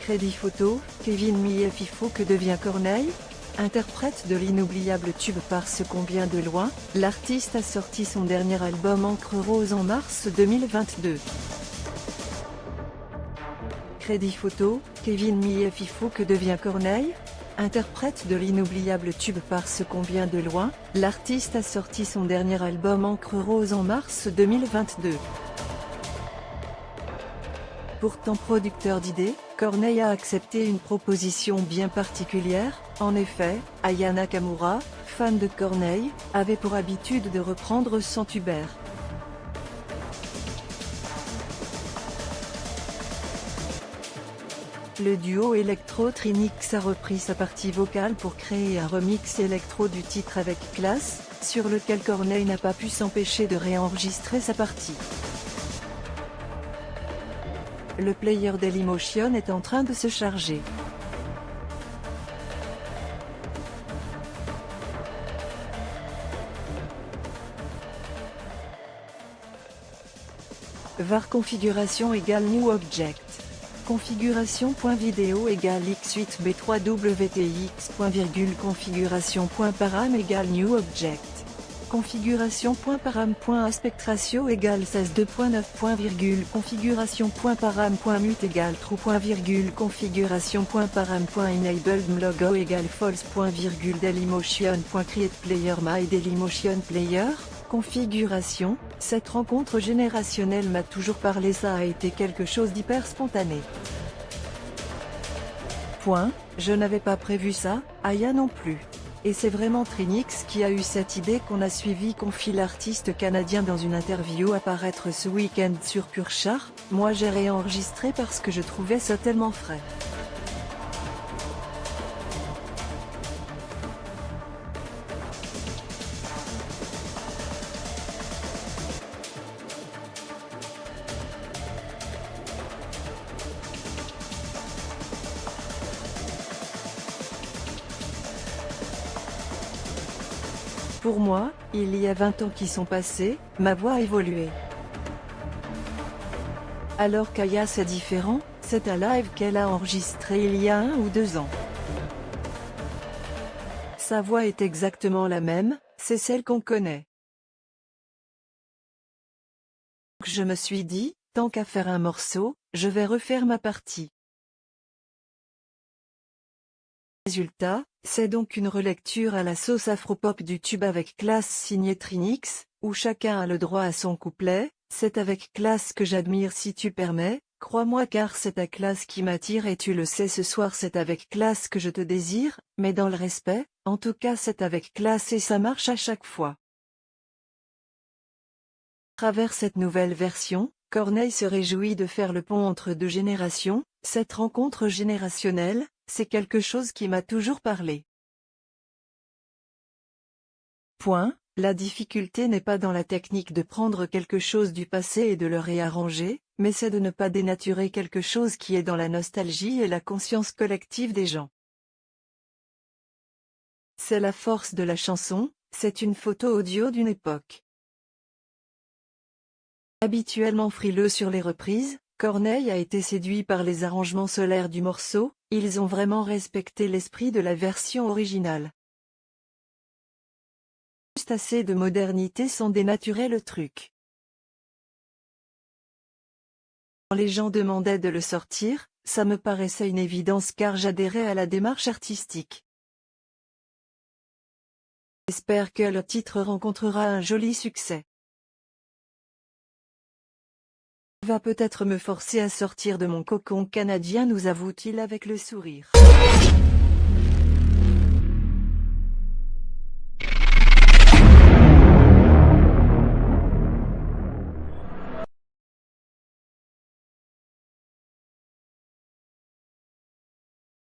Crédit photo, Kevin Miefifo que devient Corneille? Interprète de l'inoubliable tube Parce qu'on vient de loin, l'artiste a sorti son dernier album Encre rose en mars 2022. Crédit photo, Kevin Miefifo que devient Corneille? Interprète de l'inoubliable tube Parce qu'on vient de loin, l'artiste a sorti son dernier album Encre rose en mars 2022. Pourtant producteur d'idées, Corneille a accepté une proposition bien particulière. En effet, Aya Nakamura, fan de Corneille, avait pour habitude de reprendre son tubère. Le duo Electro-Trinix a repris sa partie vocale pour créer un remix électro du titre avec classe, sur lequel Corneille n'a pas pu s'empêcher de réenregistrer sa partie. Le player Dailymotion est en train de se charger. var configuration égale new object. Configuration.video égale x8b3wtx. Configuration.param égale new object. Configuration.param.aspect-ratio égale 16:2.9. Configuration.param.mute égale true. Configuration.param.enabledMlogo égale false. Dailymotion.create player my Dailymotion player. Configuration, cette rencontre générationnelle m'a toujours parlé, ça a été quelque chose d'hyper spontané. Je n'avais pas prévu ça, Aya non plus. Et c'est vraiment Trinix qui a eu cette idée qu'on a suivi, confie l'artiste canadien dans une interview à paraître ce week-end sur Pure Chart. Moi j'ai réenregistré parce que je trouvais ça tellement frais. Pour moi, il y a 20 ans qui sont passés, ma voix a évolué. Alors qu'Aya c'est différent, c'est un live qu'elle a enregistré il y a 1 ou 2 ans. Sa voix est exactement la même, c'est celle qu'on connaît. Donc je me suis dit, tant qu'à faire un morceau, je vais refaire ma partie. Résultat, c'est donc une relecture à la sauce afropop du tube avec classe signé Trinix, où chacun a le droit à son couplet. C'est avec classe que j'admire si tu permets, crois-moi car c'est ta classe qui m'attire et tu le sais ce soir c'est avec classe que je te désire, mais dans le respect, en tout cas c'est avec classe et ça marche à chaque fois. À travers cette nouvelle version, Corneille se réjouit de faire le pont entre 2 générations. Cette rencontre générationnelle, c'est quelque chose qui m'a toujours parlé. La difficulté n'est pas dans la technique de prendre quelque chose du passé et de le réarranger, mais c'est de ne pas dénaturer quelque chose qui est dans la nostalgie et la conscience collective des gens. C'est la force de la chanson, c'est une photo audio d'une époque. Habituellement frileux sur les reprises, Corneille a été séduit par les arrangements solaires du morceau, ils ont vraiment respecté l'esprit de la version originale. Juste assez de modernité sans dénaturer le truc. Quand les gens demandaient de le sortir, ça me paraissait une évidence car j'adhérais à la démarche artistique. J'espère que le titre rencontrera un joli succès. Va peut-être me forcer à sortir de mon cocon canadien, nous avoue-t-il avec le sourire.